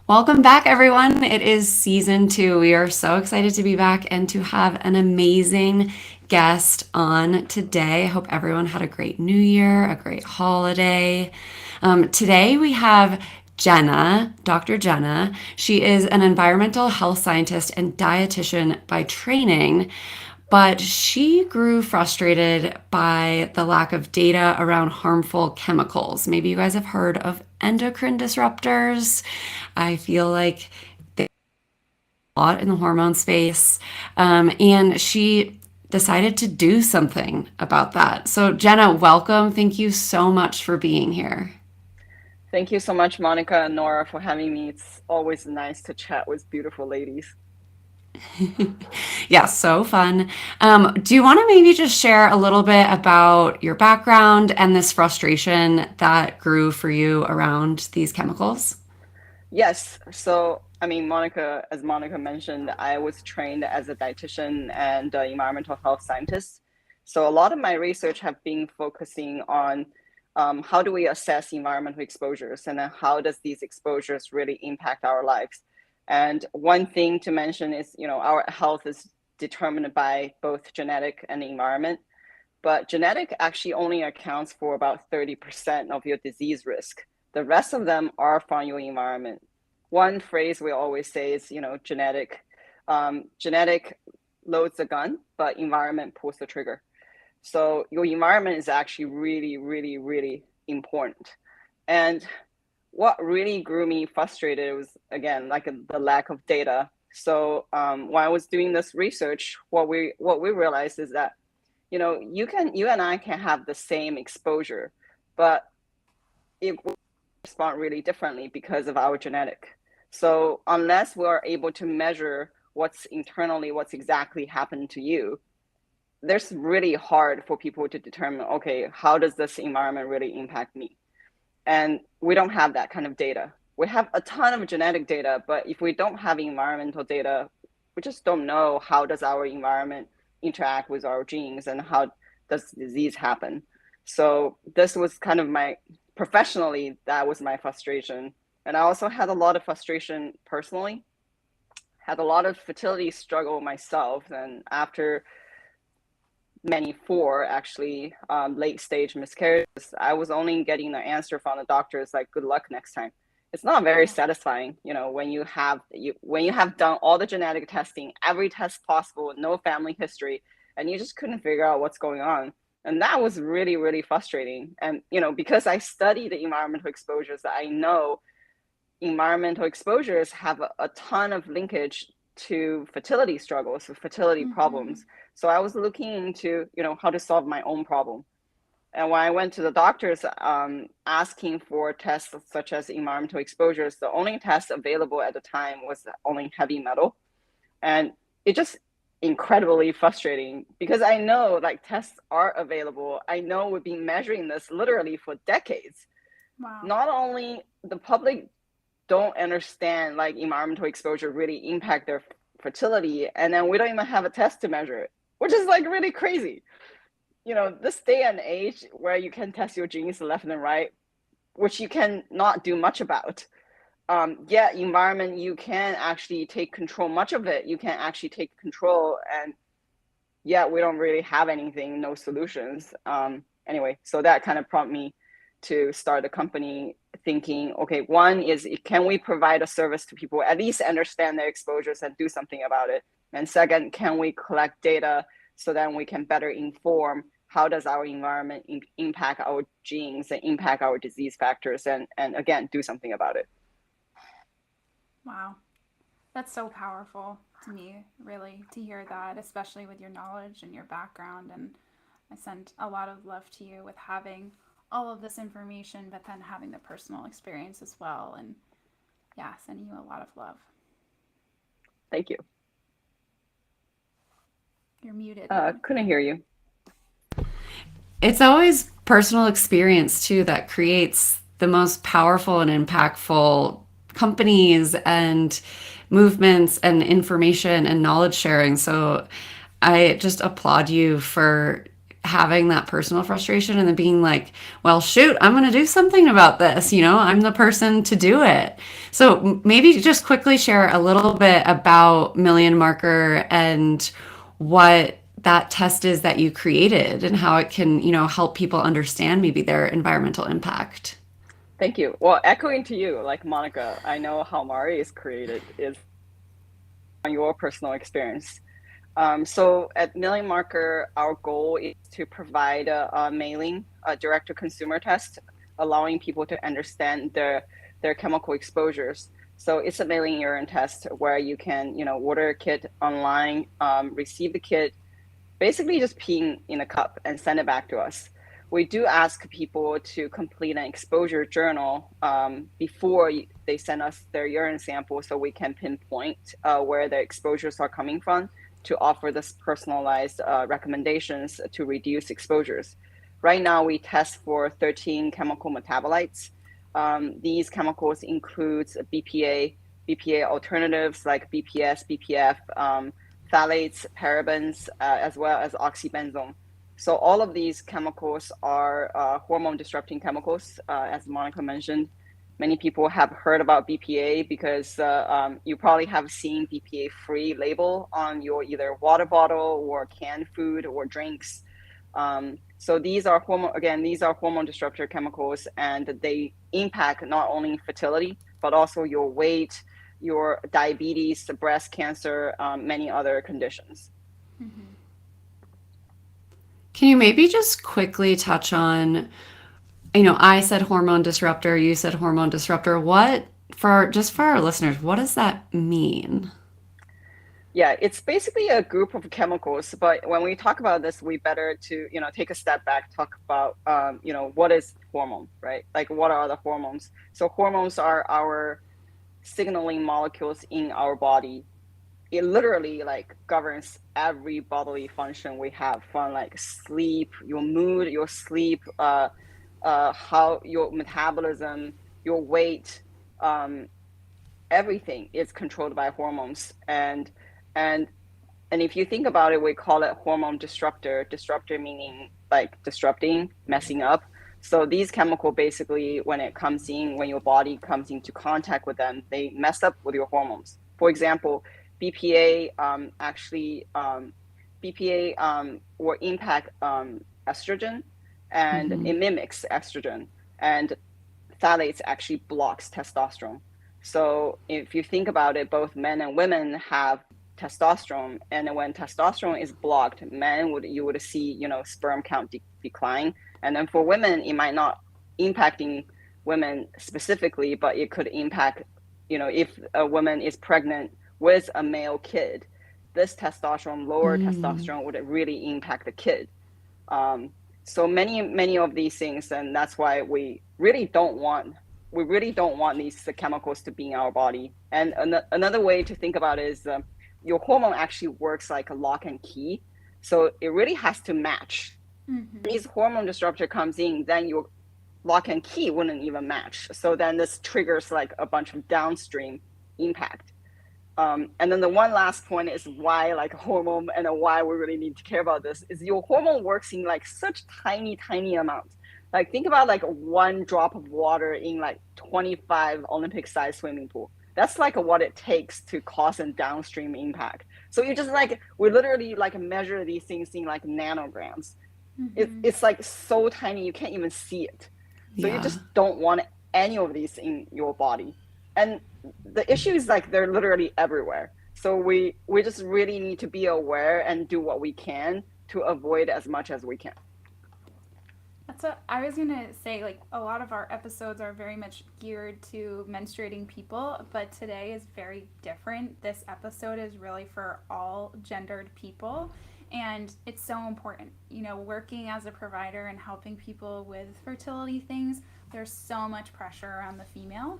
Welcome back, everyone. It is season two. We are so excited to be back and to have an amazing guest on today. I hope everyone had a great new year, a great holiday. Today we have Jenna, Dr. Jenna. She is an environmental health scientist and dietitian by training, but she grew frustrated by the lack of data around harmful chemicals. Maybe you guys have heard of endocrine disruptors. I feel like they a lot in the hormone space. And she decided to do something about that. So, Jenna, welcome. Thank you so much for being here. Thank you so much, Monica and Nora, for having me. It's always nice to chat with beautiful ladies. Yeah, so fun. Do you want to maybe just share a little bit about your background and this frustration that grew for you around these chemicals? Yes, Monica, as Monica mentioned, I was trained as a dietitian and environmental health scientist. So a lot of my research have been focusing on how do we assess environmental exposures and then how does these exposures really impact our lives. And one thing to mention is, our health is determined by both genetic and environment, but genetic actually only accounts for about 30% of your disease risk. The rest of them are from your environment. One phrase we always say is, genetic loads the gun, but environment pulls the trigger. So your environment is actually really, really, really important. And what really grew me frustrated was, again, like the lack of data. So when I was doing this research, what we realized is that you and I can have the same exposure, but it will respond really differently because of our genetic. So unless we're able to measure what's internally, what's exactly happened to you, there's really hard for people to determine, okay, how does this environment really impact me? And we don't have that kind of data. We have a ton of genetic data, but if we don't have environmental data, we just don't know how does our environment interact with our genes and how does disease happen. So this was kind of my professionally, that was my frustration. And I also had a lot of frustration personally, had a lot of fertility struggle myself. And after many four actually late stage miscarriages, I was only getting the answer from the doctors like, good luck next time. It's not very satisfying, when you have done all the genetic testing, every test possible, no family history, and you just couldn't figure out what's going on. And that was really, really frustrating. And because I study the environmental exposures, I know environmental exposures have a ton of linkage to fertility struggles, fertility Mm-hmm. problems. So I was looking into, how to solve my own problem. And when I went to the doctors asking for tests such as environmental exposures, the only test available at the time was only heavy metal. And it just incredibly frustrating because I know like tests are available. I know we've been measuring this literally for decades. Wow. Not only the public don't understand like environmental exposure really impact their fertility, and then we don't even have a test to measure it, which is like really crazy. This day and age where you can test your genes left and right, which you can not do much about. Yeah, environment, you can actually take control, much of it you can actually take control, and yeah, we don't really have anything, no solutions. Anyway, so that kind of prompted me to start a company thinking, okay, one is can we provide a service to people, at least understand their exposures and do something about it? And second, can we collect data so then we can better inform how does our environment impact our genes and impact our disease factors, and again, do something about it. Wow. That's so powerful to me, really, to hear that, especially with your knowledge and your background. And I send a lot of love to you with having all of this information, but then having the personal experience as well. And yeah, sending you a lot of love. Thank you. You're muted, Monica. Couldn't hear you. It's always personal experience, too, that creates the most powerful and impactful companies and movements and information and knowledge sharing. So I just applaud you for having that personal frustration and then being like, well, shoot, I'm going to do something about this. I'm the person to do it. So maybe just quickly share a little bit about Million Marker and what that test is that you created and how it can, help people understand maybe their environmental impact. Thank you. Well, echoing to you, like Monica, I know how Mari is created is on your personal experience. So at Million Marker, our goal is to provide a mailing, a direct-to-consumer test, allowing people to understand their chemical exposures. So it's a mailing urine test where you can, order a kit online, receive the kit, basically just peeing in a cup and send it back to us. We do ask people to complete an exposure journal before they send us their urine sample so we can pinpoint where the exposures are coming from to offer this personalized recommendations to reduce exposures. Right now, we test for 13 chemical metabolites. These chemicals include BPA alternatives like BPS, BPF, phthalates, parabens, as well as oxybenzone. So all of these chemicals are hormone disrupting chemicals, as Monica mentioned. Many people have heard about BPA because you probably have seen BPA free label on your either water bottle or canned food or drinks. So these are hormone disruptor chemicals, and they impact not only fertility, but also your weight, your diabetes, breast cancer, many other conditions. Mm-hmm. Can you maybe just quickly touch on, I said hormone disruptor, you said hormone disruptor. For our listeners, what does that mean? Yeah, it's basically a group of chemicals, but when we talk about this, we better to, take a step back, talk about, what is hormone, right? Like what are the hormones? So hormones are our signaling molecules in our body. It literally like governs every bodily function we have, from like sleep, your mood, your sleep, how your metabolism, your weight, everything is controlled by hormones. And if you think about it, we call it hormone disruptor. Disruptor meaning like disrupting, messing up. So these chemical basically, when your body comes into contact with them, they mess up with your hormones. For example, BPA will impact estrogen, and Mm-hmm. it mimics estrogen. And phthalates actually blocks testosterone. So if you think about it, both men and women have testosterone, and when testosterone is blocked, you would see sperm count decline, and then for women it might not impacting women specifically, but it could impact if a woman is pregnant with a male kid, this lower testosterone would really impact the kid. So many of these things, and that's why we really don't want these chemicals to be in our body. And another way to think about it is your hormone actually works like a lock and key. So it really has to match. Mm-hmm. These hormone disruptor comes in, then your lock and key wouldn't even match. So then this triggers like a bunch of downstream impact. And then the one last point is why like hormone, and why we really need to care about this is your hormone works in like such tiny amounts. Like think about like one drop of water in like 25 Olympic sized swimming pool. That's like what it takes to cause a downstream impact. So you just like, we literally like measure these things in like nanograms. Mm-hmm. It's like so tiny, you can't even see it. So you just don't want any of these in your body. And the issue is like they're literally everywhere. So we just really need to be aware and do what we can to avoid as much as we can. That's what I was gonna say. Like a lot of our episodes are very much geared to menstruating people, but today is very different. This episode is really for all gendered people, and it's so important. Working as a provider and helping people with fertility things, there's so much pressure around the female.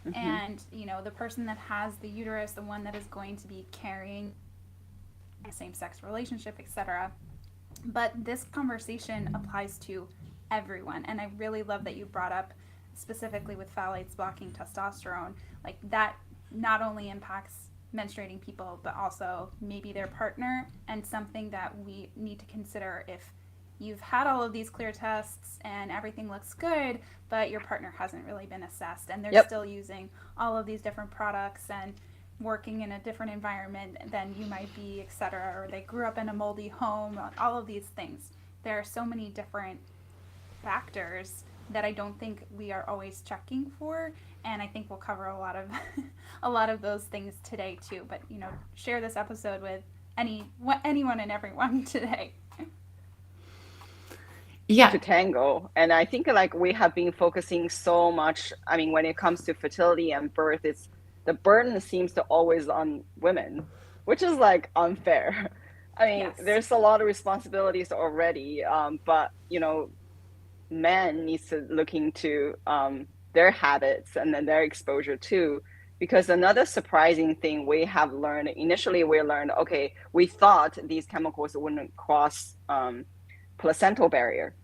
Mm-hmm. And the person that has the uterus, the one that is going to be carrying a same-sex relationship, etc. But this conversation applies to everyone, and I really love that you brought up specifically with phthalates blocking testosterone. Like that not only impacts menstruating people, but also maybe their partner, and something that we need to consider if you've had all of these clear tests and everything looks good, but your partner hasn't really been assessed and they're still using all of these different products and working in a different environment than you might be, etc., or they grew up in a moldy home, all of these things. There are so many different factors that I don't think we are always checking for, and I think we'll cover a lot of a lot of those things today too. But share this episode with anyone and everyone today. To tango. And I think like we have been focusing so much, I mean, when it comes to fertility and birth, it's the burden seems to always on women, which is like unfair. I mean, there's a lot of responsibilities already, but men needs to look into their habits and then their exposure too. Because another surprising thing we have learned, initially we learned, okay, we thought these chemicals wouldn't cross placental barrier,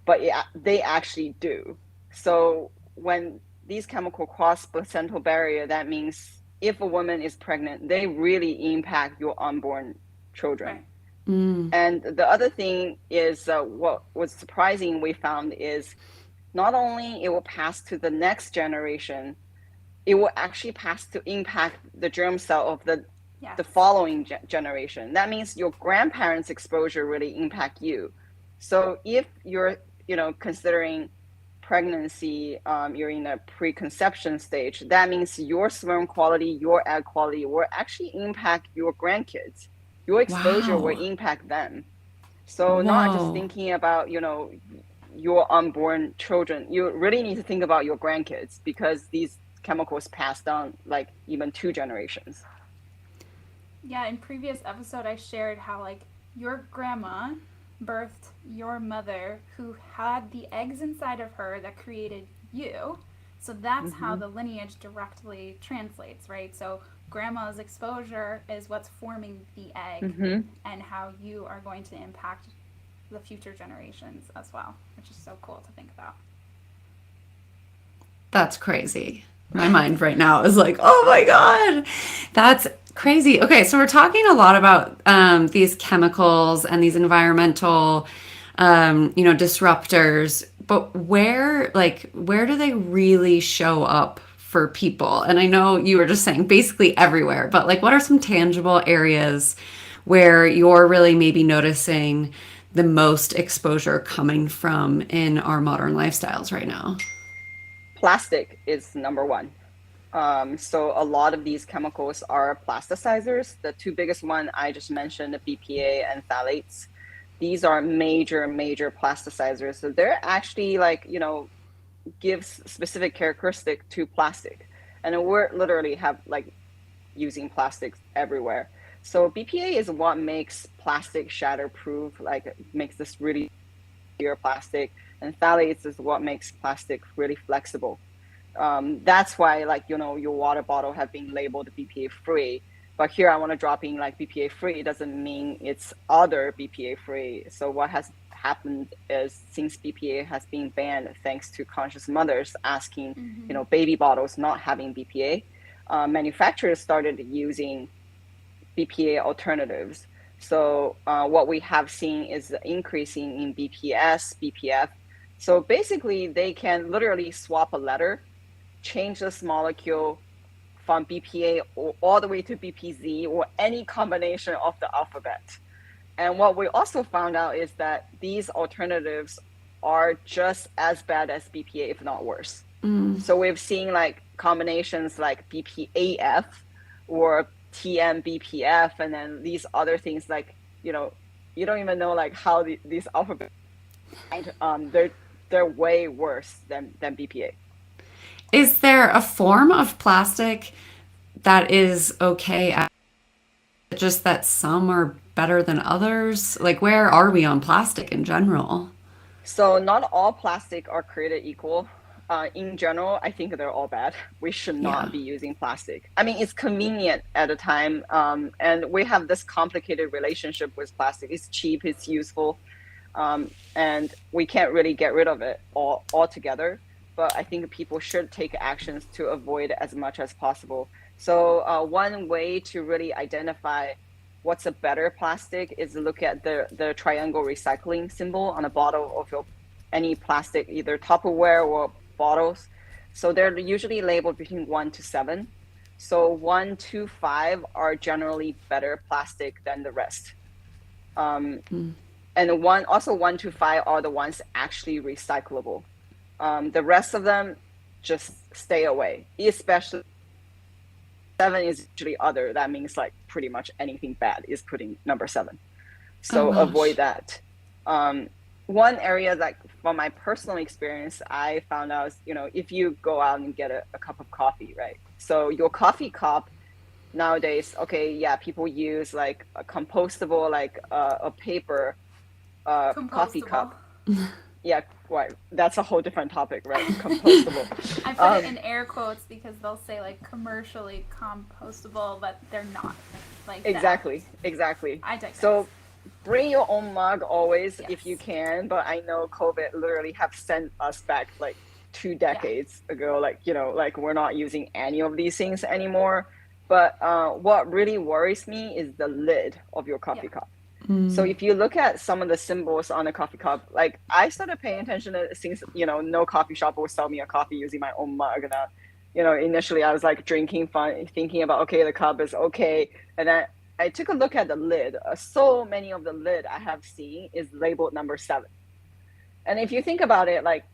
but they actually do. So when these chemicals cross placental barrier, that means if a woman is pregnant, they really impact your unborn children. Right. And the other thing is what was surprising we found is not only it will pass to the next generation, it will actually pass to impact the germ cell of the following generation. That means your grandparents' exposure really impact you. So if you're considering pregnancy, you're in a preconception stage, that means your sperm quality, your egg quality will actually impact your grandkids. Your exposure will impact them. So not just thinking about, your unborn children, you really need to think about your grandkids because these chemicals pass down like even 2 generations. Yeah, in previous episode I shared how like your grandma birthed your mother who had the eggs inside of her that created you. So that's how the lineage directly translates, right? So grandma's exposure is what's forming the egg and how you are going to impact the future generations as well, which is so cool to think about. That's crazy. My mind right now is like, oh my God, that's crazy. Okay, so we're talking a lot about these chemicals and these environmental, disruptors, but where do they really show up for people? And I know you were just saying basically everywhere, but like, what are some tangible areas where you're really maybe noticing the most exposure coming from in our modern lifestyles right now? Plastic is number one. So a lot of these chemicals are plasticizers. The 2 biggest one I just mentioned, the BPA and phthalates. These are major plasticizers. So they're actually gives specific characteristic to plastic. And we're literally have using plastics everywhere. So BPA is what makes plastic shatterproof, makes this really pure plastic. And phthalates is what makes plastic really flexible. That's why your water bottle have been labeled BPA free. But here I want to drop in BPA free doesn't mean it's other BPA free. So what has happened is since BPA has been banned, thanks to conscious mothers asking, baby bottles not having BPA, manufacturers started using BPA alternatives. So what we have seen is increasing in BPS, BPF. So basically they can literally swap a letter, change this molecule from BPA all the way to BPZ or any combination of the alphabet. And what we also found out is that these alternatives are just as bad as BPA, if not worse. So we've seen combinations like BPAF or TMBPF, and then these other things you don't even know how these alphabets, they're way worse than BPA. Is there a form of plastic that is okay, just that some are better than others? Where are we on plastic in general? So not all plastic are created equal. In general, I think they're all bad. We should not be using plastic. I mean, it's convenient at a time, and we have this complicated relationship with plastic. It's cheap, it's useful, and we can't really get rid of it altogether. But I think people should take actions to avoid it as much as possible. So one way to really identify what's a better plastic is look at the triangle recycling symbol on the bottle of your any plastic, either Tupperware or bottles. So they're usually labeled between 1 to 7. So 1 to 5 are generally better plastic than the rest. And 1 to 5 are the ones actually recyclable. The rest of them just stay away, especially 7 is usually other. That means like pretty much anything bad is putting number 7. So avoid that. One area, like from my personal experience, I found out is, if you go out and get a cup of coffee, right? So your coffee cup nowadays, okay, yeah, people use like a compostable, like a paper coffee cup. Yeah, right. That's a whole different topic, right? Compostable. I put it in air quotes because they'll say like commercially compostable, but they're not. Like exactly. I digress. So bring your own mug always if you can. But I know COVID literally have sent us back like 2 decades ago. Like, like we're not using any of these things anymore. But what really worries me is the lid of your coffee cup. So if you look at some of the symbols on the coffee cup, like I started paying attention to things, no coffee shop will sell me a coffee using my own mug. And initially I was like drinking fun, thinking about, okay, the cup is okay. And then I took a look at the lid. So many of the lid I have seen is labeled number 7. And if you think about it, like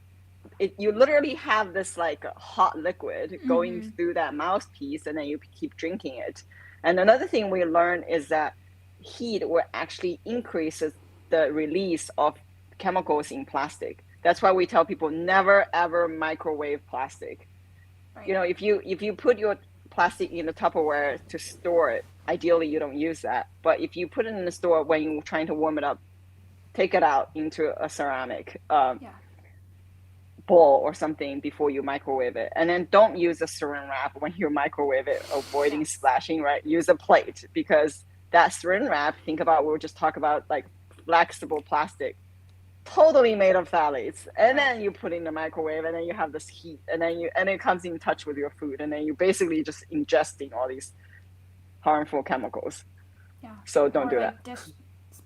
you literally have this like hot liquid going through that mouthpiece, and then you keep drinking it. And another thing we learned is that heat will actually increases the release of chemicals in plastic. That's why we tell people never ever microwave plastic. Right. If you put your plastic in the Tupperware to store it, ideally you don't use that. But if you put it in the store when you're trying to warm it up, take it out into a ceramic bowl or something before you microwave it. And then don't use a saran wrap when you microwave it, avoiding splashing, right? Use a plate, because that saran wrap, think about, we'll just talk about like flexible plastic, totally made of phthalates. And then you put in the microwave, and then you have this heat, and it comes in touch with your food, and then you basically just ingesting all these harmful chemicals. Yeah. So don't do that.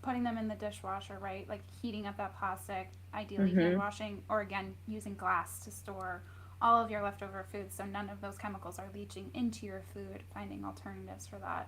Putting them in the dishwasher, right? Like heating up that plastic, ideally hand washing, or again, using glass to store all of your leftover food so none of those chemicals are leaching into your food, finding alternatives for that.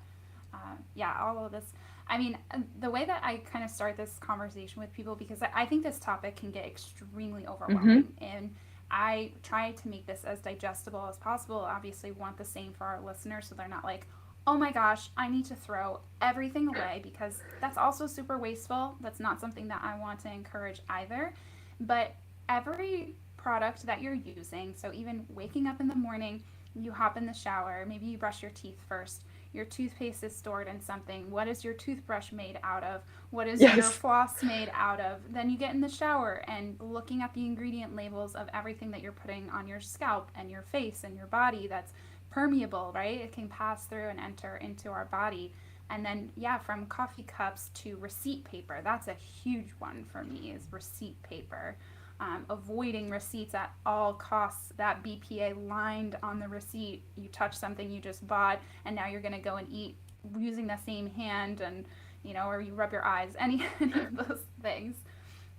All of this. I mean, the way that I kind of start this conversation with people, because I think this topic can get extremely overwhelming, and I try to make this as digestible as possible. Obviously, want the same for our listeners, so they're not like, oh my gosh, I need to throw everything away, because that's also super wasteful. That's not something that I want to encourage either. But every product that you're using, so even waking up in the morning, you hop in the shower, maybe you brush your teeth first. Your toothpaste is stored in something. What is your toothbrush made out of? What is your floss made out of? Then you get in the shower and looking at the ingredient labels of everything that you're putting on your scalp and your face and your body that's permeable, right? It can pass through and enter into our body. And then, from coffee cups to receipt paper. That's a huge one for me, is receipt paper. Avoiding receipts at all costs. That BPA lined on the receipt. You touch something you just bought, and now you're going to go and eat using the same hand, and or you rub your eyes, any of those things.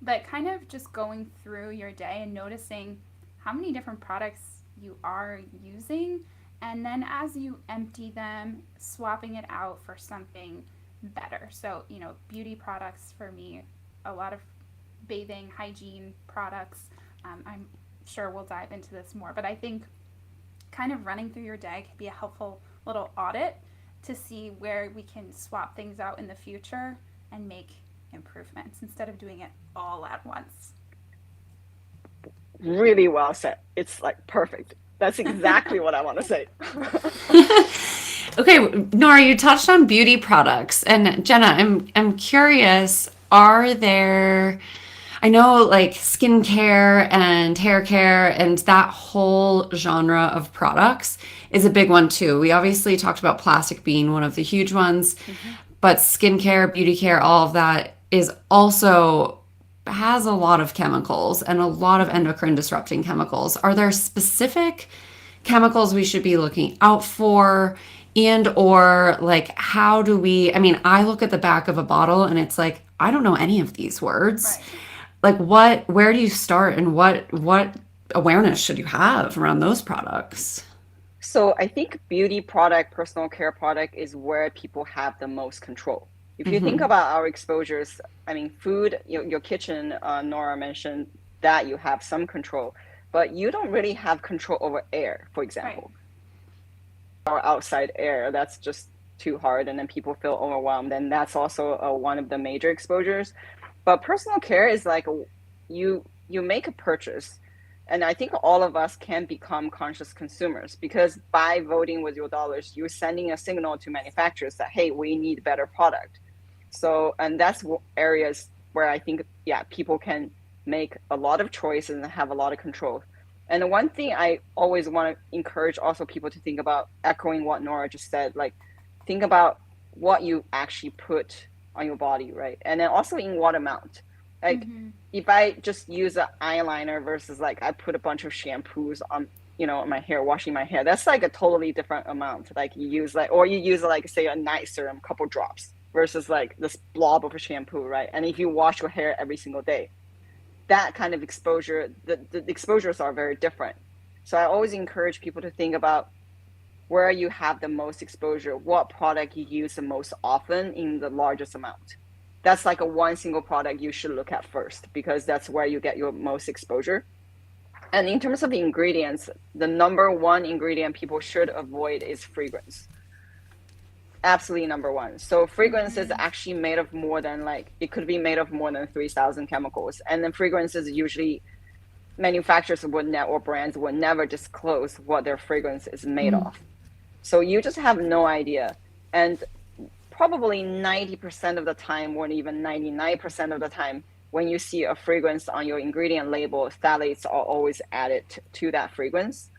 But kind of just going through your day and noticing how many different products you are using, and then as you empty them, swapping it out for something better. So beauty products for me, a lot of bathing hygiene products. I'm sure we'll dive into this more, but I think kind of running through your day can be a helpful little audit to see where we can swap things out in the future and make improvements instead of doing it all at once. Really well said. It's like perfect. That's exactly what I want to say. Okay, Nora, you touched on beauty products, and Jenna, I'm curious, are there, I know like skincare and hair care and that whole genre of products is a big one too. We obviously talked about plastic being one of the huge ones, but skincare, beauty care, all of that is also has a lot of chemicals and a lot of endocrine disrupting chemicals. Are there specific chemicals we should be looking out for And or like, how do we, I mean, I look at the back of a bottle and it's like, I don't know any of these words. Right. Like where do you start and what awareness should you have around those products? So I think beauty product, personal care product is where people have the most control. If you think Mm-hmm. about our exposures, I mean, food, your kitchen, Nora mentioned that you have some control, but you don't really have control over air, for Right. example, or outside air. That's just too hard, and then people feel overwhelmed, and that's also one of the major exposures. But personal care is like you make a purchase, and I think all of us can become conscious consumers because by voting with your dollars, you're sending a signal to manufacturers that hey, we need better product. So, and that's areas where I think yeah, people can make a lot of choices and have a lot of control. And the one thing I always want to encourage also people to think about, echoing what Nora just said, like think about what you actually put on your body, right? And then also in what amount. Like Mm-hmm. if I just use an eyeliner versus like I put a bunch of shampoos on, on my hair, washing my hair, that's like a totally different amount. Like you use like, or you use like say a night serum, couple drops versus like this blob of a shampoo, right? And if you wash your hair every single day, that kind of exposure, the exposures are very different. So I always encourage people to think about where you have the most exposure, what product you use the most often in the largest amount. That's like a one single product you should look at first because that's where you get your most exposure. And in terms of the ingredients, the number one ingredient people should avoid is fragrance. Absolutely number one. So fragrance is Mm-hmm. actually made of more than like, it could be made of more than 3,000 chemicals. And then fragrances usually manufacturers would or brands would never disclose what their fragrance is made Mm. of. So you just have no idea. And probably 90% of the time, or even 99% of the time, when you see a fragrance on your ingredient label, phthalates are always added to that fragrance.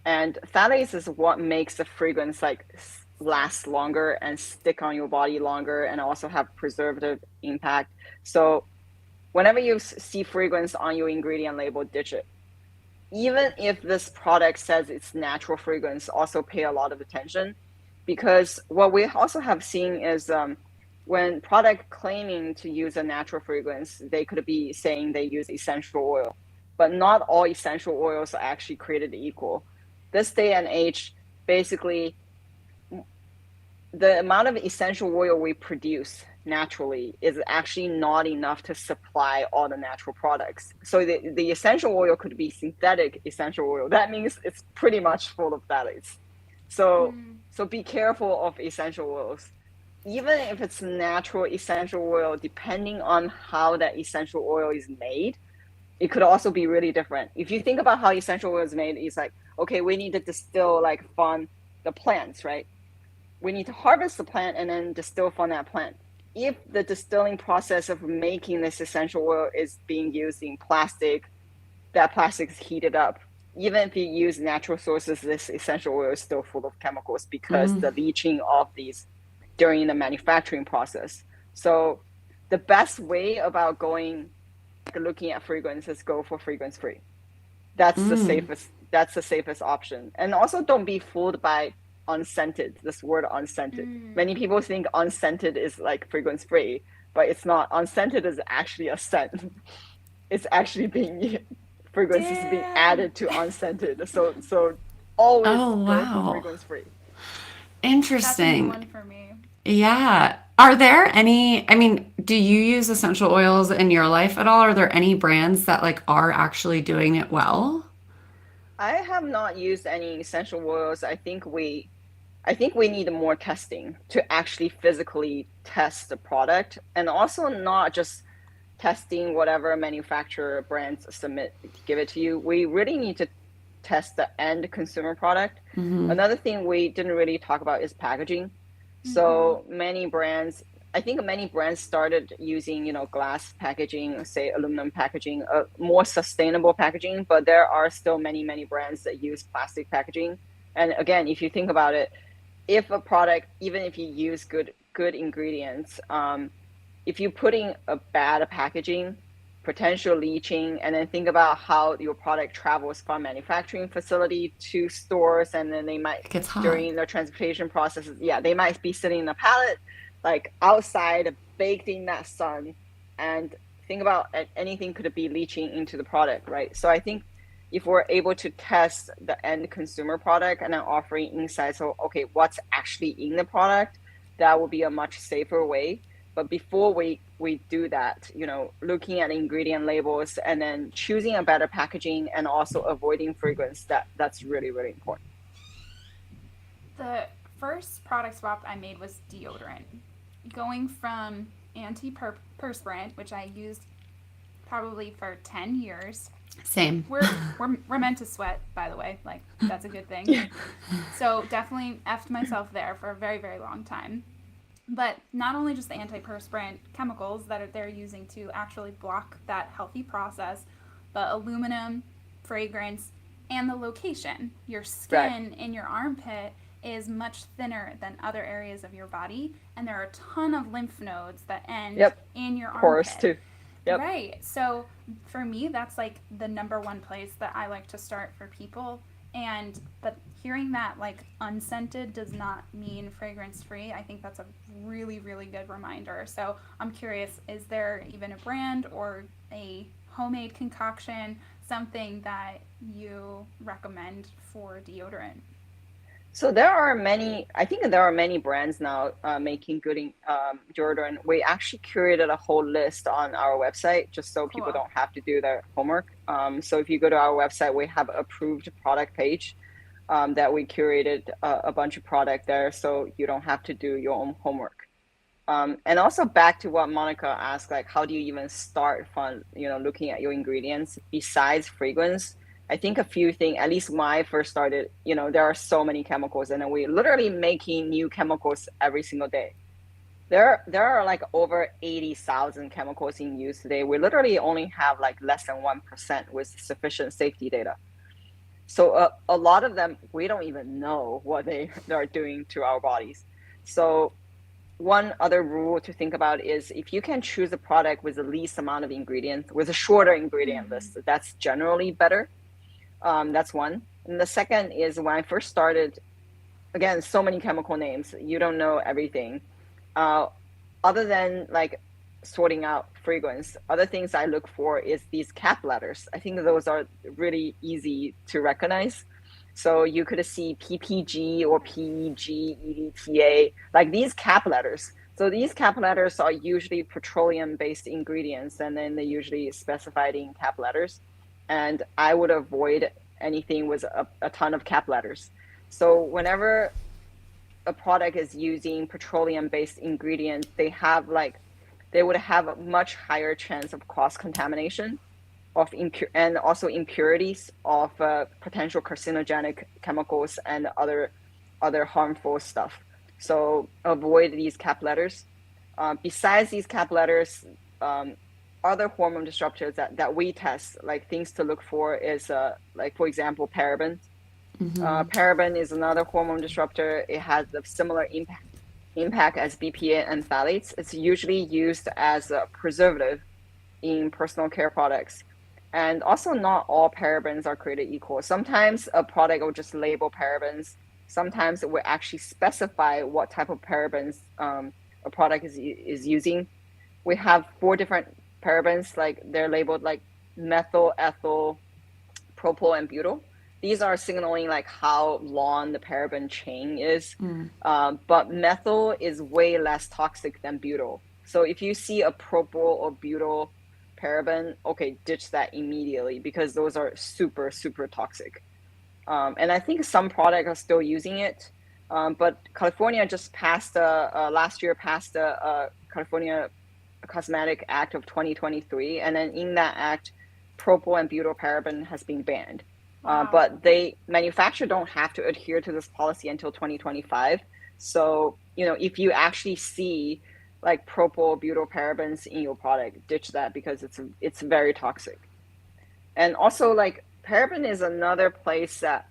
And phthalates is what makes the fragrance like last longer and stick on your body longer and also have preservative impact. So whenever you see fragrance on your ingredient label, ditch it. Even if this product says it's natural fragrance, also pay a lot of attention because what we also have seen is when product claiming to use a natural fragrance, they could be saying they use essential oil, but not all essential oils are actually created equal. This day and age, basically, the amount of essential oil we produce naturally is actually not enough to supply all the natural products. So the essential oil could be synthetic essential oil. That means it's pretty much full of phthalates. So Mm. so be careful of essential oils. Even if it's natural essential oil, depending on how that essential oil is made, it could also be really different. If you think about how essential oil is made, it's like, okay, we need to distill like from the plants, right? We need to harvest the plant and then distill from that plant. If the distilling process of making this essential oil is being used in plastic, that plastic is heated up. Even if you use natural sources, this essential oil is still full of chemicals because Mm. the leaching of these during the manufacturing process. So the best way about looking at fragrances, go for fragrance free. That's the Mm. safest. That's the safest option. And also, don't be fooled by unscented. This word unscented. Mm. Many people think unscented is like fragrance free, but it's not. Unscented is actually a scent. It's actually being fragrance is being Damn. added to unscented. So always Oh, go for wow. fragrance free. That's a new Interesting. one for me. Yeah. Are there any, I mean, do you use essential oils in your life at all? Are there any brands that like are actually doing it well? I have not used any essential oils. I think we need more testing to actually physically test the product and also not just testing whatever manufacturer brands give it to you. We really need to test the end consumer product. Hmm. Another thing we didn't really talk about is packaging. Mm-hmm. So many brands, I think many brands started using, glass packaging, say aluminum packaging, more sustainable packaging, but there are still many, many brands that use plastic packaging. And again, if you think about it, if a product, even if you use good ingredients, if you put in a bad packaging, potential leaching, and then think about how your product travels from manufacturing facility to stores, and then they might, It gets hot. during the transportation processes, they might be sitting in a pallet, like outside, baked in that sun, and think about anything could be leaching into the product, right? So I think if we're able to test the end consumer product and then offering insights, so okay, what's actually in the product, that will be a much safer way. But before we do that, looking at ingredient labels and then choosing a better packaging and also avoiding fragrance, that's really, really important. The first product swap I made was deodorant. Going from antiperspirant, which I used probably for 10 years. Same. We're meant to sweat, by the way. Like, that's a good thing. So definitely effed myself there for a very, very long time. But not only just the antiperspirant chemicals that they're using to actually block that healthy process, but aluminum, fragrance, and the location. Your skin in your armpit is much thinner than other areas of your body, and there are a ton of lymph nodes that end in your Pores armpit. too. Yep. Right. So for me, that's like the number one place that I like to start for people. And hearing that like unscented does not mean fragrance free, I think that's a really, really good reminder. So I'm curious, is there even a brand or a homemade concoction, something that you recommend for deodorant? So there are many brands now making good deodorant. We actually curated a whole list on our website just so people don't have to do their homework. So if you go to our website, we have an approved product page that we curated a bunch of product there, so you don't have to do your own homework. And also back to what Monica asked, like how do you even start from looking at your ingredients besides fragrance? I think a few things, at least when I first started, there are so many chemicals, and we're literally making new chemicals every single day. There are like over 80,000 chemicals in use today. We literally only have like less than 1% with sufficient safety data. So a lot of them, we don't even know what they are doing to our bodies. So one other rule to think about is if you can choose a product with the least amount of ingredients, with a shorter ingredient list, that's generally better. That's one. And the second is when I first started, again, so many chemical names, you don't know everything. Other than like sorting out fragrance, other things I look for is these cap letters. I think those are really easy to recognize. So you could see PPG or PEG, EDTA, like these cap letters. So these cap letters are usually petroleum-based ingredients, and then they usually specified in cap letters. And I would avoid anything with a ton of cap letters. So whenever a product is using petroleum-based ingredients, they would have a much higher chance of cross-contamination and also impurities of potential carcinogenic chemicals and other harmful stuff. So avoid these cap letters. Besides these cap letters, other hormone disruptors that we test, like things to look for is like, for example, paraben. Paraben is another hormone disruptor. It has a similar impact as BPA and phthalates. It's usually used as a preservative in personal care products. And also not all parabens are created equal. Sometimes a product will just label parabens. Sometimes it will actually specify what type of parabens a product is using. We have 4 different parabens, like they're labeled like methyl, ethyl, propyl, and butyl. These are signaling like how long the paraben chain is. But methyl is way less toxic than butyl. So if you see a propyl or butyl paraben, okay, ditch that immediately because those are super, super toxic. And I think some products are still using it. But California just passed, last year passed the California Cosmetic Act of 2023. And then in that act, propyl and butyl paraben has been banned. Wow. But manufacturers don't have to adhere to this policy until 2025. So, if you actually see like propyl, butyl parabens in your product, ditch that because it's very toxic. And also like paraben is another place that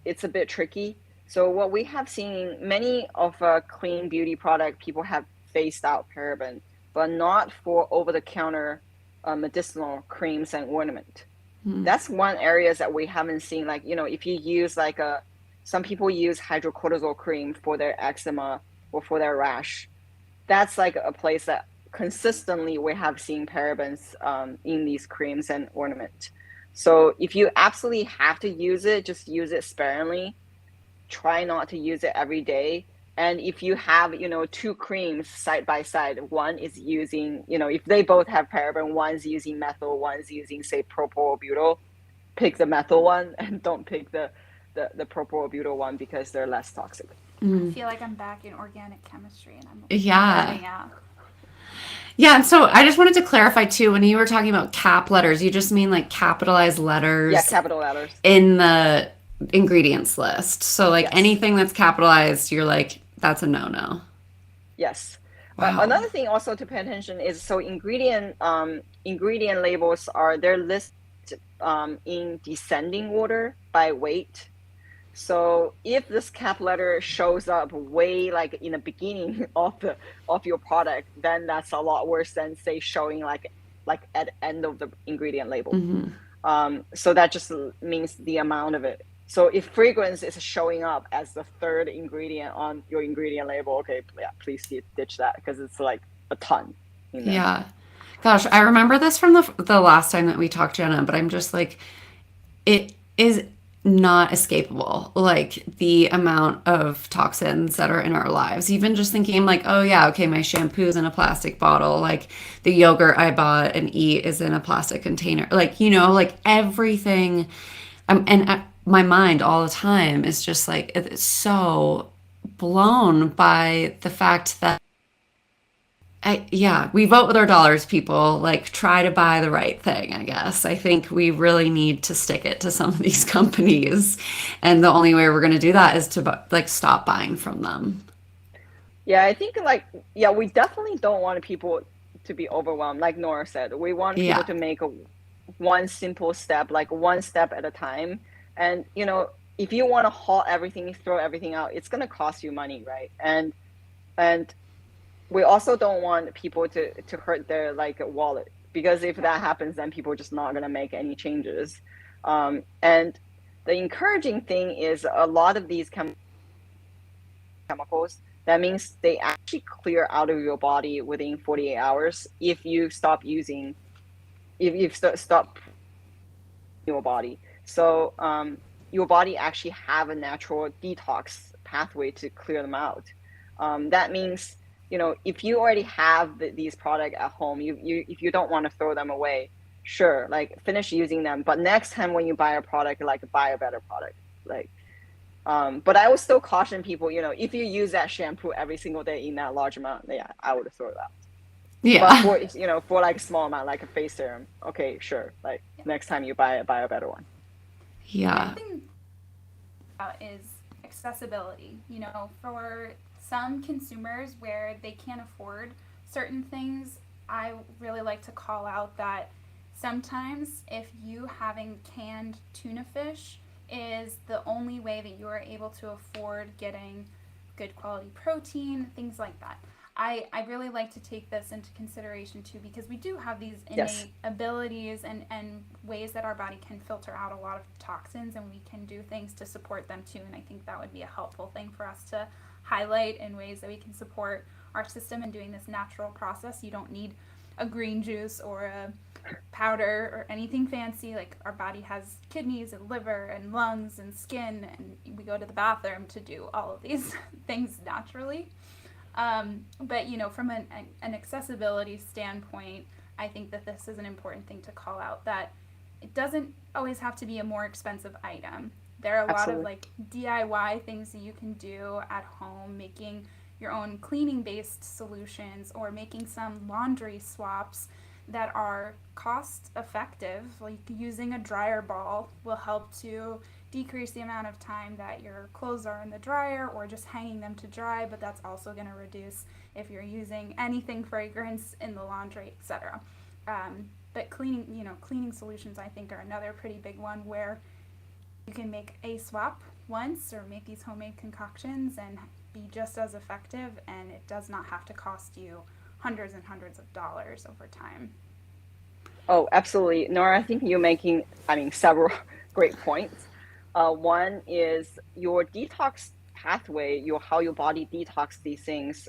it's a bit tricky. So what we have seen, many of clean beauty product, people have phased out paraben, but not for over-the-counter medicinal creams and ornament. Hmm. That's one area that we haven't seen. Like, if you use like some people use hydrocortisone cream for their eczema or for their rash. That's like a place that consistently we have seen parabens in these creams and ornament. So if you absolutely have to use it, just use it sparingly. Try not to use it every day. And if you have, two creams side by side, one is using, if they both have paraben, one's using methyl, one's using, say, propyl-butyl, pick the methyl one and don't pick the propyl-butyl one because they're less toxic. I feel like I'm back in organic chemistry and I'm Yeah. learning out. Yeah, and so I just wanted to clarify too, when you were talking about cap letters, you just mean like capitalized letters Yeah, capital letters. in the ingredients list. So like Yes. anything that's capitalized, you're like, that's a no-no. Yes. Wow. Another thing also to pay attention is, so ingredient labels they're listed in descending order by weight. So if this cap letter shows up way like in the beginning of your product, then that's a lot worse than, say, showing like at the end of the ingredient label. Mm-hmm. So that just means the amount of it. So if fragrance is showing up as the third ingredient on your ingredient label, okay, yeah, please ditch that because it's like a ton. Yeah. Gosh, I remember this from the last time that we talked, Jenna, but I'm just like, it is not escapable, like the amount of toxins that are in our lives. Even just thinking like, oh yeah, okay, my shampoo's in a plastic bottle, like the yogurt I bought and eat is in a plastic container, like, like everything. And my mind all the time is just like, it's so blown by the fact that yeah, we vote with our dollars, people. Like, try to buy the right thing, I guess. I think we really need to stick it to some of these companies. And the only way we're going to do that is to, like, stop buying from them. Yeah, I think we definitely don't want people to be overwhelmed. Like Nora said, we want people to make one simple step, like one step at a time. And, if you want to halt everything, throw everything out, it's going to cost you money, right? And we also don't want people to hurt their like wallet, because if that happens, then people are just not going to make any changes. And the encouraging thing is a lot of these chemicals, that means they actually clear out of your body within 48 hours if you stop stop your body. So your body actually have a natural detox pathway to clear them out. That means, if you already have these products at home, if you don't want to throw them away, sure, like finish using them. But next time when you buy a product, like buy a better product. Like, but I would still caution people, if you use that shampoo every single day in that large amount, yeah, I would throw it out. Yeah. But for like a small amount, like a face serum, okay, sure. Like next time you buy a better one. Yeah. The thing is accessibility. For some consumers where they can't afford certain things, I really like to call out that sometimes if you having canned tuna fish is the only way that you are able to afford getting good quality protein, things like that. I really like to take this into consideration too, because we do have these innate abilities and ways that our body can filter out a lot of toxins, and we can do things to support them too. And I think that would be a helpful thing for us to highlight in ways that we can support our system in doing this natural process. You don't need a green juice or a powder or anything fancy. Like, our body has kidneys and liver and lungs and skin, and we go to the bathroom to do all of these things naturally. But from an accessibility standpoint, I think that this is an important thing to call out, that it doesn't always have to be a more expensive item. There are a lot of like DIY things that you can do at home, making your own cleaning based solutions or making some laundry swaps that are cost effective. Like using a dryer ball will help to decrease the amount of time that your clothes are in the dryer or just hanging them to dry, but that's also going to reduce if you're using anything fragrance in the laundry, etc. But cleaning solutions, I think, are another pretty big one, where you can make a swap once or make these homemade concoctions and be just as effective, and it does not have to cost you hundreds and hundreds of dollars over time. Oh, absolutely. Nora, I think you're making, several great points. One is your detox pathway, how your body detox these things.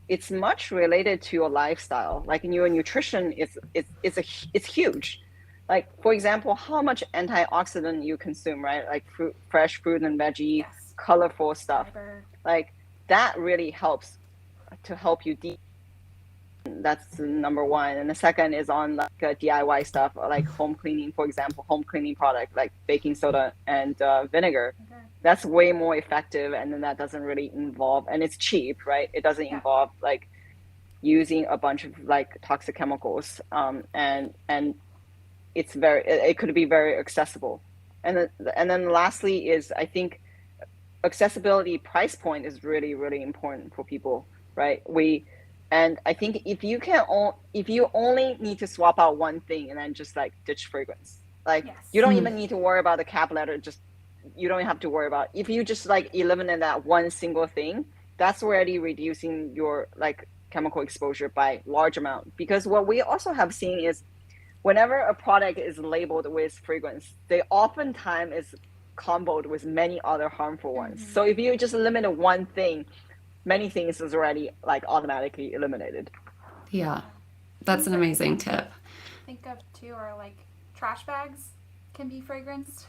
It's much related to your lifestyle. Like in your nutrition, it's huge. Like for example, how much antioxidant you consume, right? Like fresh fruit and veggie, Yes. colorful stuff. Fiber. Like that really helps to help you. That's number one. And the second is on like DIY stuff, like home cleaning, for example, home cleaning product like baking soda and vinegar. Okay. That's way more effective, and then that doesn't really involve, and it's cheap, right? It doesn't Yeah. involve like using a bunch of like toxic chemicals, and it could be very accessible. And then lastly is, I think, accessibility. Price point is really really important for people, right? And I think if you only need to swap out one thing and then just like ditch fragrance, like you Yes. don't even need to worry about the cap letter. Just you don't have to worry about, if you just like eliminate that one single thing, that's already reducing your like chemical exposure by large amount. Because what we also have seen is whenever a product is labeled with fragrance, they oftentimes is comboed with many other harmful ones. Mm-hmm. So if you just limit one thing, many things is already like automatically eliminated. Yeah, that's an amazing tip. Think of too are like trash bags can be fragranced.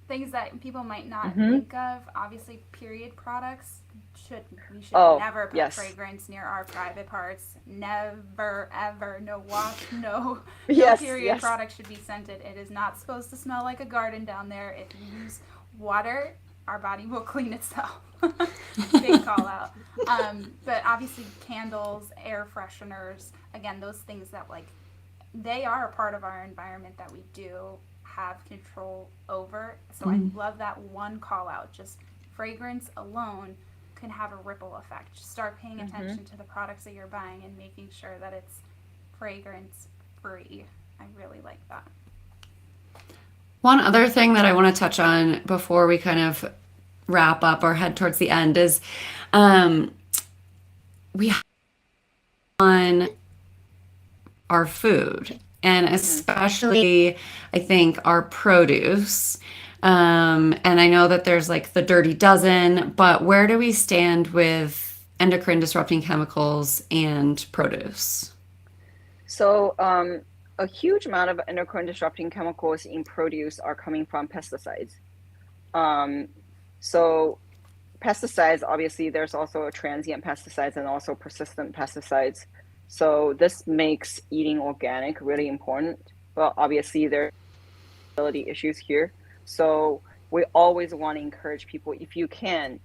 Things that people might not think of. Obviously, period products we should never put yes. fragrance near our private parts. Never ever. No wash. No Yes, period yes. product should be scented. It is not supposed to smell like a garden down there. If you use water, our body will clean itself. Big call out. But obviously, candles, air fresheners. Again, those things that like they are a part of our environment that we do have control over. So I love that one call out. Just fragrance alone can have a ripple effect. Just start paying attention to the products that you're buying and making sure that it's fragrance free. I really like that. One other thing that I want to touch on before we kind of wrap up or head towards the end is we have on our food, and especially I think our produce. And I know that there's like the dirty dozen, but where do we stand with endocrine disrupting chemicals and produce? So a huge amount of endocrine disrupting chemicals in produce are coming from pesticides. So pesticides, obviously, there's also transient pesticides and also persistent pesticides. So this makes eating organic really important. But obviously, there are ability issues here. So we always want to encourage people, if you can,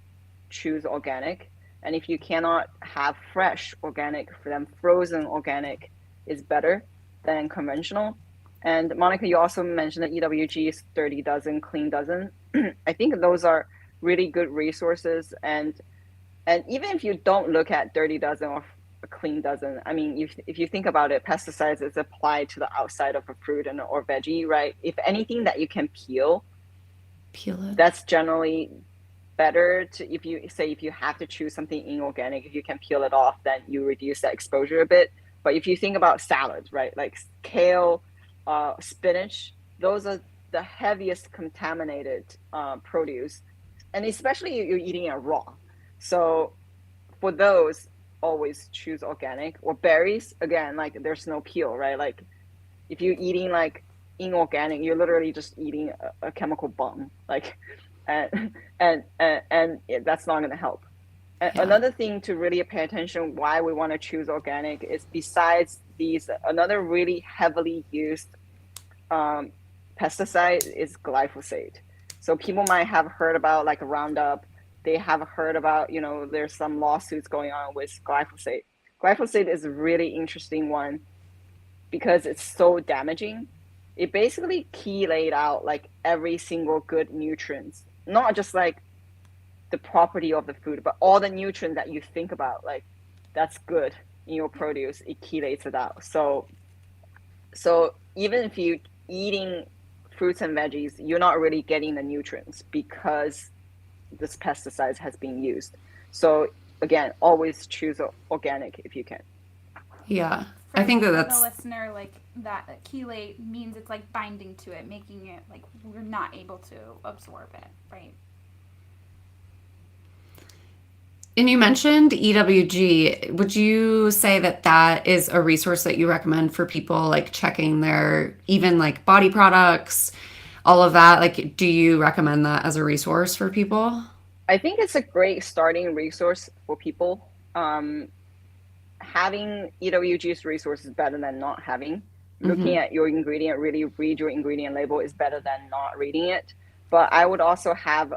choose organic. And if you cannot have fresh organic, for them frozen organic is better than conventional. And Monica, you also mentioned that EWG is 30 dozen, clean dozen. I think those are really good resources. And even if you don't look at dirty dozen or a clean dozen, I mean, if you think about it, pesticides is applied to the outside of a fruit or veggie, right? If anything that you can peel it. That's generally better to, if you have to choose something inorganic, if you can peel it off, then you reduce that exposure a bit. But if you think about salads, right, like kale, spinach, those are the heaviest contaminated produce, and especially you're eating it raw. So for those, always choose organic. Or berries, again, like there's no peel, right? Like if you're eating like inorganic, you're literally just eating a chemical bomb, like, and that's not going to help. Another thing to really pay attention why we want to choose organic is, besides these, another really heavily used pesticide is glyphosate. So people might have heard about like Roundup. They have heard about, there's some lawsuits going on with glyphosate. Glyphosate is a really interesting one because it's so damaging. It basically laid out like every single good nutrients, not just like the property of the food, but all the nutrients that you think about, like that's good in your produce, it chelates it out. So even if you're eating fruits and veggies, you're not really getting the nutrients because this pesticide has been used. So again, always choose organic if you can. Yeah, I think that for the that's listener, like that chelate means it's like binding to it, making it like we're not able to absorb it, right? And you mentioned EWG. Would you say that that is a resource that you recommend for people like checking their even like body products, all of that? Like, do you recommend that as a resource for people? I think it's a great starting resource for people. Having EWG's resource is better than not having. Looking Hmm. at your ingredient, really read your ingredient label is better than not reading it. But I would also have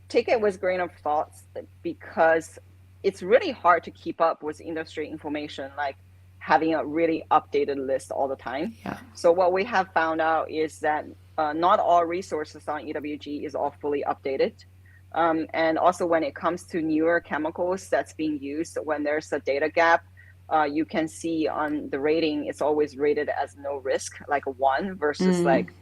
take it with a grain of thoughts because it's really hard to keep up with industry information, like having a really updated list all the time. Yeah. So what we have found out is that not all resources on EWG is all fully updated. And also when it comes to newer chemicals that's being used, when there's a data gap, you can see on the rating, it's always rated as no risk, like a 1 versus Mm, like,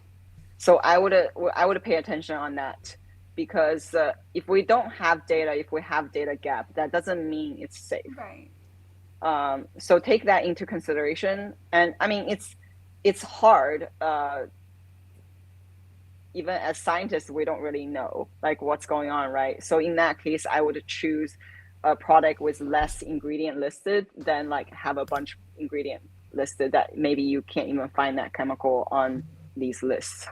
so I would pay attention on that because if we don't have data, if we have data gap, that doesn't mean it's safe. Right. So take that into consideration. And I mean, it's hard. Even as scientists, we don't really know like what's going on, right? So in that case, I would choose a product with less ingredient listed than like have a bunch of ingredient listed that maybe you can't even find that chemical on these lists.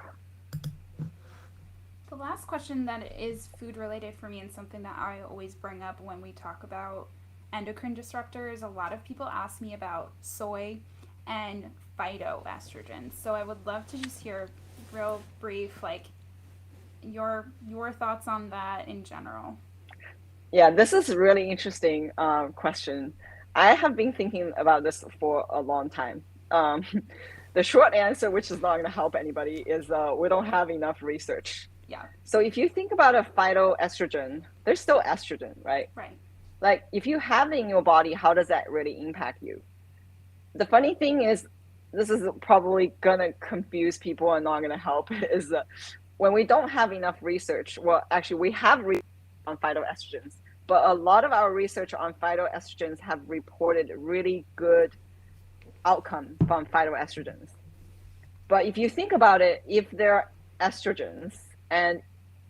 The last question that is food related for me and something that I always bring up when we talk about endocrine disruptors, a lot of people ask me about soy and phytoestrogens. So I would love to just hear real brief like your thoughts on that in general. Yeah, this is a really interesting question. I have been thinking about this for a long time. Um, the short answer, which is not going to help anybody, is we don't have enough research. Yeah. So if you think about a phytoestrogen, there's still estrogen, right? Right. Like if you have it in your body, how does that really impact you? The funny thing is, this is probably going to confuse people and not going to help, is when we don't have enough research, well, actually, we have research on phytoestrogens, but a lot of our research on phytoestrogens have reported really good outcome from phytoestrogens. But if you think about it, if they're estrogens and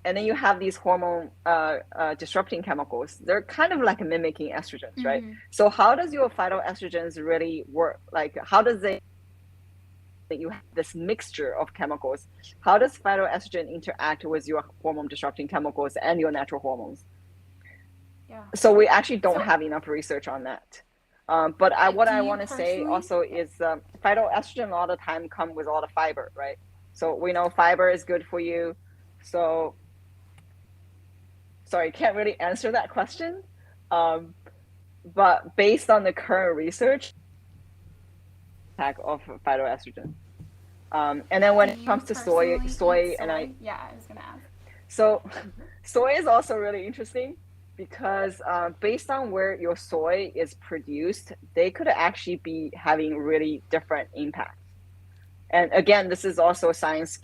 then you have these hormone disrupting chemicals, they're kind of like mimicking estrogens, right? Mm-hmm. So how does your phytoestrogens really work? Like how does they that you have this mixture of chemicals? How does phytoestrogen interact with your hormone disrupting chemicals and your natural hormones? Yeah. So we actually don't So have enough research on that. But what do I you want to say personally? also is phytoestrogen a lot of the time come with a lot of fiber, right? So we know fiber is good for you. So sorry, can't really answer that question. Um, but based on the current research, pack of phytoestrogen. And then Do when it you comes to soy, personally eat soy, and I soy? Yeah, I was gonna ask. so soy is also really interesting because based on where your soy is produced, they could actually be having really different impacts. And again, this is also science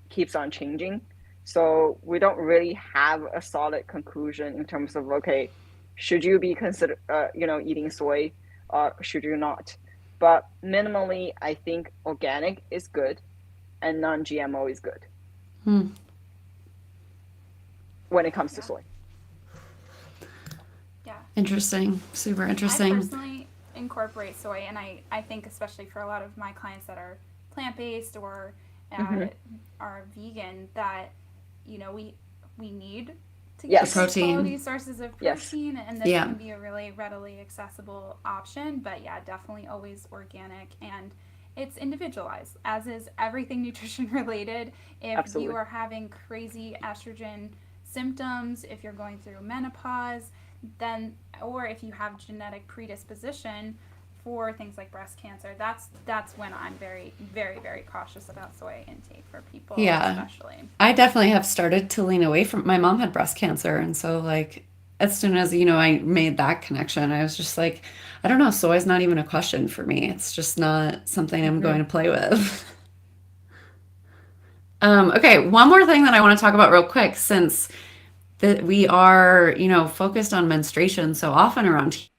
keeps on changing. So we don't really have a solid conclusion in terms of okay, should you be consider eating soy or should you not? But minimally, I think organic is good and non-GMO is good hmm. when it comes to Yeah. soy. Yeah. Interesting. Super I interesting. personally incorporate soy, and I think especially for a lot of my clients that are plant based or Hmm. are vegan, that we need to The get Yes, good protein. quality sources of yes, protein, and this Yeah. can be a really readily accessible option. But yeah, definitely always organic, and it's individualized, as is everything nutrition related. If you absolutely. are having crazy estrogen symptoms, if you're going through menopause, then or if you have genetic predisposition for things like breast cancer, that's when I'm very very very cautious about soy intake for people Yeah. especially. I definitely have started to lean away from my mom had breast cancer. And so, like, as soon as, I made that connection, I was just like, I don't know, soy's not even a question for me. It's just not something I'm going Hmm. to play with. Okay, one more thing that I want to talk about real quick, since that we are, focused on menstruation so often around here.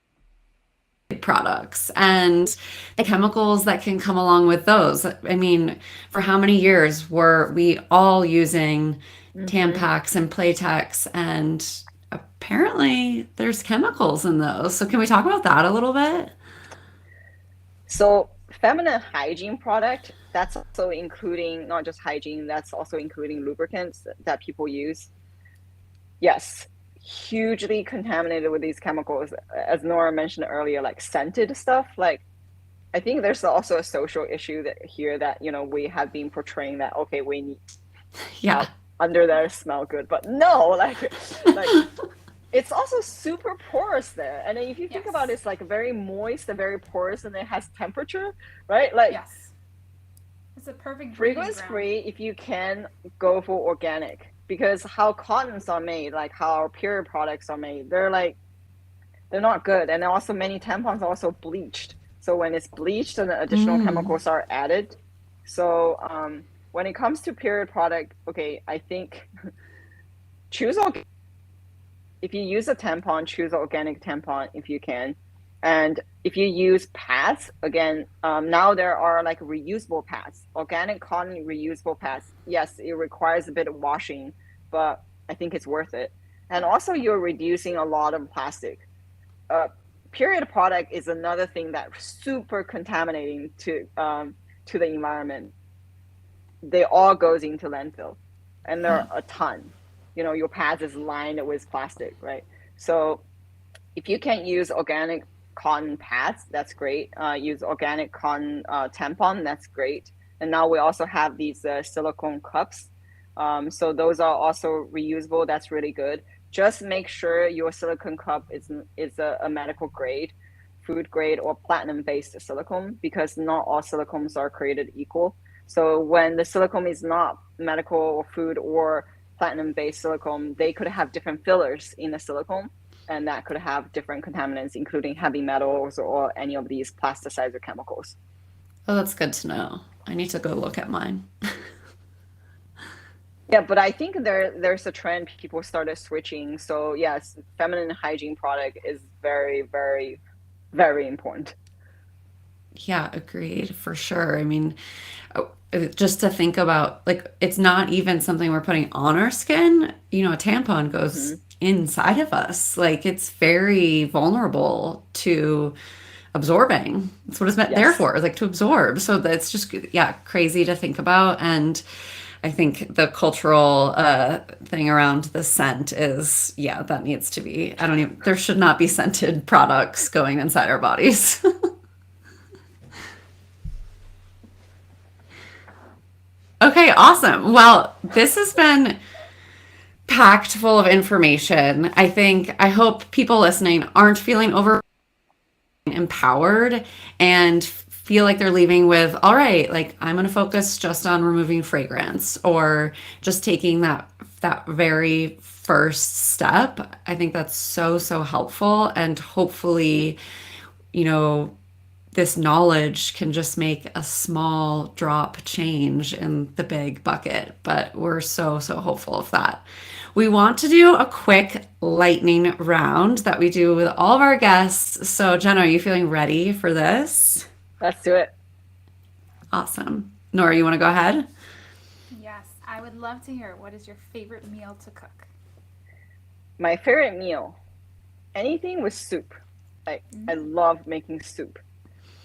products and the chemicals that can come along with those. I mean, for how many years were we all using Mm-hmm. Tampax and Playtex, and apparently there's chemicals in those. So can we talk about that a little bit? So feminine hygiene product, that's also including not just hygiene, that's also including lubricants that people use. Yes, hugely contaminated with these chemicals. As Nora mentioned earlier, like scented stuff. Like I think there's also a social issue that here that, we have been portraying that, okay, we need Yeah. under there smell good, but no, like it's also super porous there. And then if you think about it, Yes. it's like very moist and very porous and it has temperature, right? Like Yes. It's a perfect breeding fragrance ground. free if you can go for organic because how cottons are made, like how our period products are made, they're not good. And also many tampons are also bleached. So when it's bleached and additional Mm. chemicals are added. So when it comes to period product, okay, I think choose organic. If you use a tampon, choose an organic tampon if you can. And if you use pads, again, now there are like reusable pads, organic cotton reusable pads. Yes, it requires a bit of washing, but I think it's worth it. And also, you're reducing a lot of plastic. Uh, Period product is another thing that's super contaminating to the environment. They all goes into landfill, and there Yeah. are a ton. Your pads is lined with plastic, right? So if you can use organic cotton pads, that's great. Use organic cotton tampon, that's great. And now we also have these silicone cups. So those are also reusable. That's really good. Just make sure your silicone cup is a medical grade, food grade, or platinum based silicone because not all silicones are created equal. So when the silicone is not medical or food or platinum based silicone, they could have different fillers in the silicone and that could have different contaminants, including heavy metals or any of these plasticizer chemicals. Oh, that's good to know. I need to go look at mine. Yeah, but I think there's a trend people started switching. So yes, feminine hygiene product is very, very, very important. Yeah, agreed for sure. I mean, just to think about, like, it's not even something we're putting on our skin. A tampon goes Hmm. inside of us. Like, it's very vulnerable to absorbing. That's what it's meant there Yes. for, like to absorb. So that's just, yeah, crazy to think about. And I think the cultural thing around the scent is, yeah, that needs to be, I don't even, there should not be scented products going inside our bodies. Okay, awesome. Well, this has been packed full of information. I hope people listening aren't feeling over empowered and feel like they're leaving with, all right, like I'm going to focus just on removing fragrance or just taking that very first step. I think that's so helpful, and hopefully, you know, this knowledge can just make a small drop change in the big bucket. But we're so hopeful of that. We want to do a quick lightning round that we do with all of our guests. So, Jenna, are you feeling ready for this? Let's do it. Awesome. Nora, you want to go ahead? Yes, I would love to hear what is your favorite meal to cook? My favorite meal, anything with soup. I Mm, love making soup.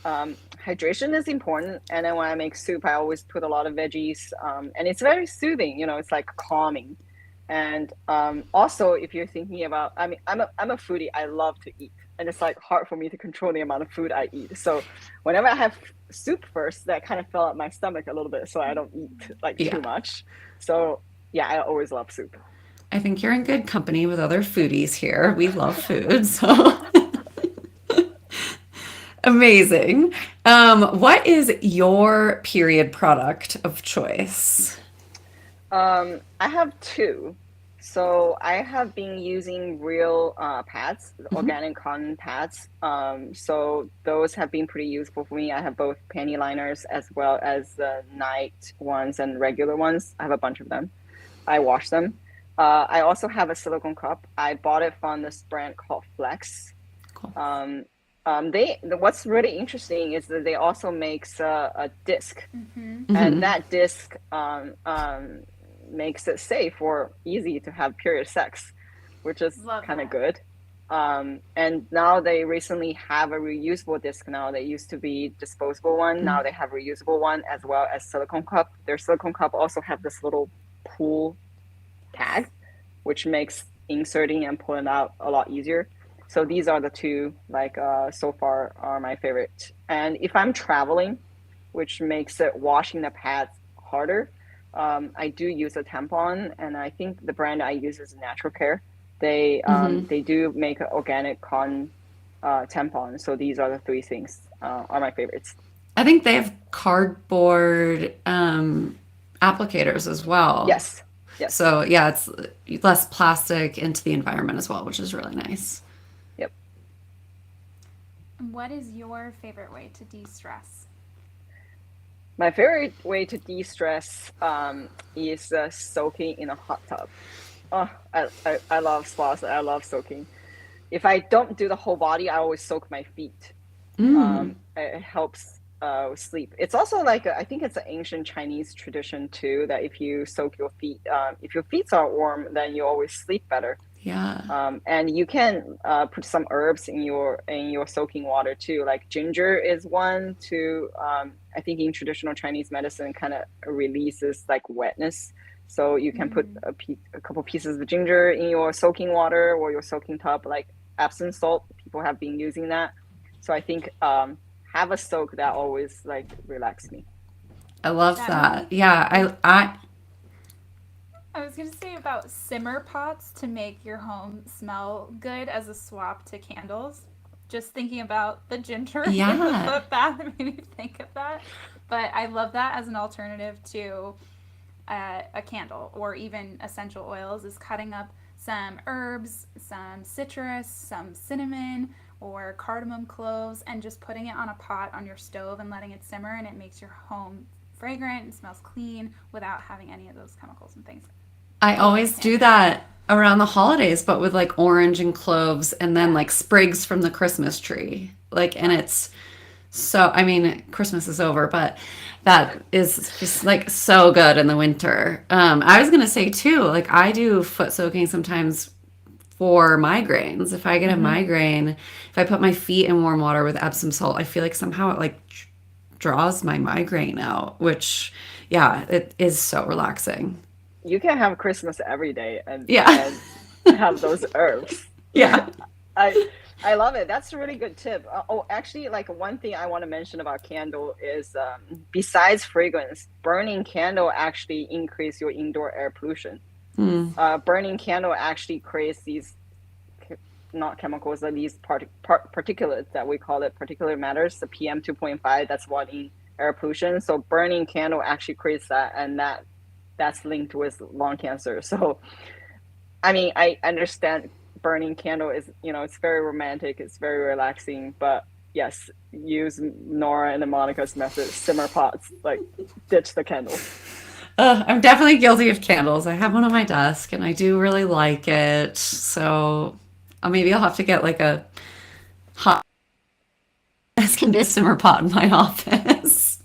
Hydration is important, and then when I make soup, I always put a lot of veggies, and it's very soothing. It's like calming. And also, if you're thinking about, I mean, I'm a foodie. I love to eat, and it's like hard for me to control the amount of food I eat. So whenever I have soup first, that kind of fill up my stomach a little bit, so I don't eat like Yeah. too much. So yeah, I always love soup. I think you're in good company with other foodies here. We love food, so amazing. What is your period product of choice? I have two. So I have been using real pads, Mhm. organic cotton pads. So those have been pretty useful for me. I have both panty liners as well as the night ones and regular ones. I have a bunch of them. I wash them. I also have a silicone cup. I bought it from this brand called Flex. Cool. Um, What's really interesting is that they also makes a disc, Mm-hmm. and Hmm. that disc makes it safe or easy to have period sex, which is Love kind of that. good. And now they recently have a reusable disc now. They used to be disposable one. Now they have reusable one as well as silicone cup. Their silicone cup also have this little pull tag, which makes inserting and pulling out a lot easier. So these are the two like so far are my favorite. And if I'm traveling, which makes it washing the pads harder, I do use a tampon, and I think the brand I use is Natural Care. Hmm. They do make an organic cotton tampon. So these are the three things are my favorites. I think they have cardboard applicators as well. Yes, yes, So yeah, it's less plastic into the environment as well, which is really nice. yep. What is your favorite way to de-stress? My favorite way to de-stress is soaking in a hot tub. Oh, I love spas. I love soaking. If I don't do the whole body, I always soak my feet. Mm. It helps with sleep. It's also like I think it's an ancient Chinese tradition too that if you soak your feet, if your feet are warm, then you always sleep better. Yeah. And you can put some herbs in your soaking water too. Like ginger is one to I think in traditional Chinese medicine kind of releases like wetness. So you can put Mm. a couple pieces of ginger in your soaking water or your soaking tub, like Epsom salt. People have been using that. So I think have a soak that always like relax me. I love That that. makes Yeah, I was gonna say about simmer pots to make your home smell good as a swap to candles. Just thinking about the ginger in the yeah. foot bath made me think of that. But I love that as an alternative to a candle or even essential oils is cutting up some herbs, some citrus, some cinnamon, or cardamom cloves, and just putting it on a pot on your stove and letting it simmer, and it makes your home fragrant and smells clean without having any of those chemicals and things. I Totally always do standard. that around the holidays, but with like orange and cloves and then Yeah, like sprigs from the Christmas tree. Like, and love. it's so, I mean, Christmas is over, but that is just like so good in the winter. I was gonna say too, like I do foot soaking sometimes for migraines. If I get a Mm-hmm. migraine, if I put my feet in warm water with Epsom salt, I feel like somehow it like draws my migraine out, which yeah, it is so relaxing. You can have Christmas every day Yeah. and have those herbs. Yeah. I I love it. That's a really good tip. Oh, actually, like one thing I want to mention about candle is besides fragrance, burning candle actually increase your indoor air pollution. Hmm. Burning candle actually creates these not chemicals, are these particulates that we call it particulate matters, the PM 2.5. That's what in air pollution. So burning candle actually creates that, and that's linked with lung cancer. So I mean, I understand burning candle is, it's very romantic, it's very relaxing, but yes, use Nora and Monica's method, simmer pots, like ditch the candles. I'm definitely guilty of candles. I have one on my desk and I do really like it. So maybe I'll have to get like a hot desk and a simmer pot in my office.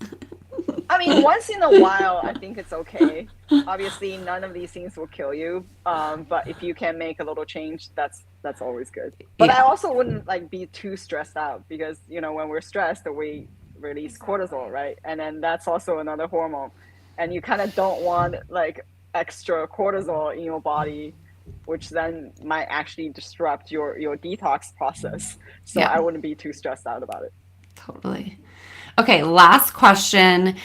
I mean, once in a while, I think it's okay. Obviously, none of these things will kill you. But if you can make a little change, that's always good. But I Yeah, also wouldn't like be too stressed out because when we're stressed, we release cortisol, Exactly. right? And then that's also another hormone, and you kind of don't want like extra cortisol in your body, which then might actually disrupt your detox process. So I yeah, wouldn't be too stressed out about it. totally. Okay, last question.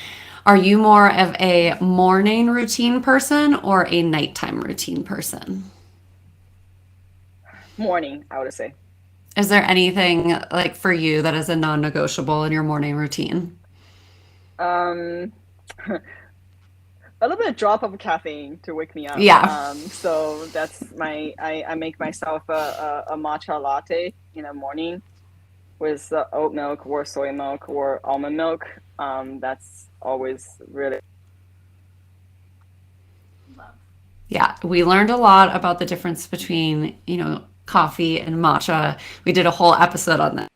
Are you more of a morning routine person or a nighttime routine person? Morning, I would say. Is there anything like for you that is a non-negotiable in your morning routine? Um, a little bit of drop of caffeine to wake me up. Yeah. So that's I make myself a matcha latte in the morning with oat milk or soy milk or almond milk. That's always really Love. Yeah, we learned a lot about the difference between, coffee and matcha. We did a whole episode on that.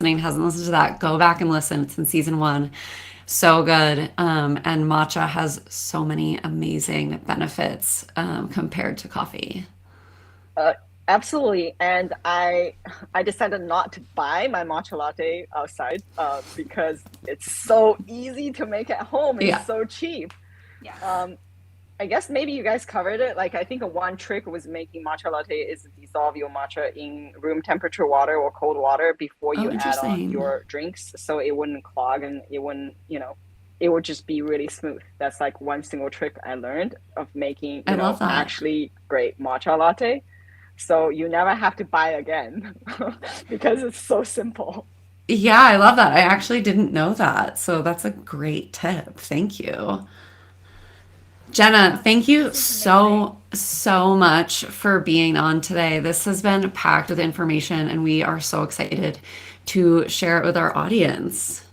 listening hasn't listened to that, go back and listen. It's in season 1. So good. And matcha has so many amazing benefits compared to coffee. Uh, Absolutely. And I decided not to buy my matcha latte outside because it's so easy to make at home and Yeah. so cheap. Yes. I guess maybe you guys covered it. Like, I think one trick was making matcha latte is dissolve your matcha in room temperature water or cold water before Oh, you add on interesting. your drinks, so it wouldn't clog and it wouldn't, it would just be really smooth. That's like one single trick I learned of making, I love that. actually great matcha latte. So you never have to buy again because it's so simple. Yeah, I love that. I actually didn't know that. So that's a great tip. Thank you. Jenna, Yeah, thank you this is amazing. so much for being on today. This has been packed with information, and we are so excited to share it with our audience.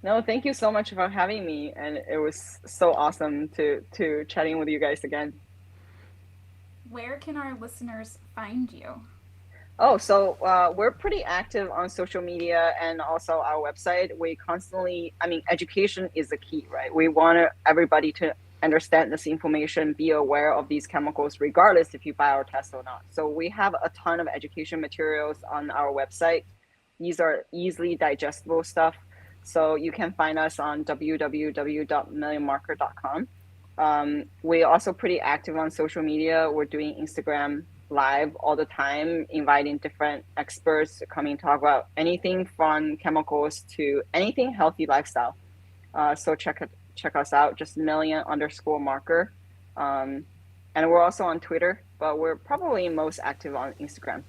No, thank you so much for having me, and it was so awesome to chatting with you guys again. Where can our listeners find you? Oh, so we're pretty active on social media and also our website. We constantly, I mean, education is the key, right? We want everybody to understand this information, be aware of these chemicals, regardless if you buy our test or not. So we have a ton of education materials on our website. These are easily digestible stuff. So you can find us on www.millionmarker.com. We're also pretty active on social media. We're doing Instagram live all the time, inviting different experts to come and talk about anything from chemicals to anything healthy lifestyle. So check us out, just million_marker. And we're also on Twitter, but we're probably most active on Instagram.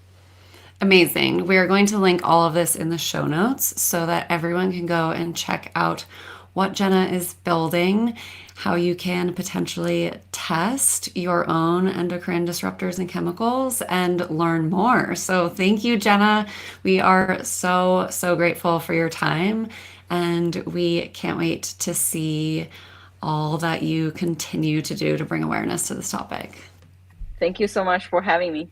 Amazing. We are going to link all of this in the show notes so that everyone can go and check out what Jenna is building, how you can potentially test your own endocrine disruptors and chemicals and learn more. So, thank you, Jenna. We are so grateful for your time, and we can't wait to see all that you continue to do to bring awareness to this topic. Thank you so much for having me.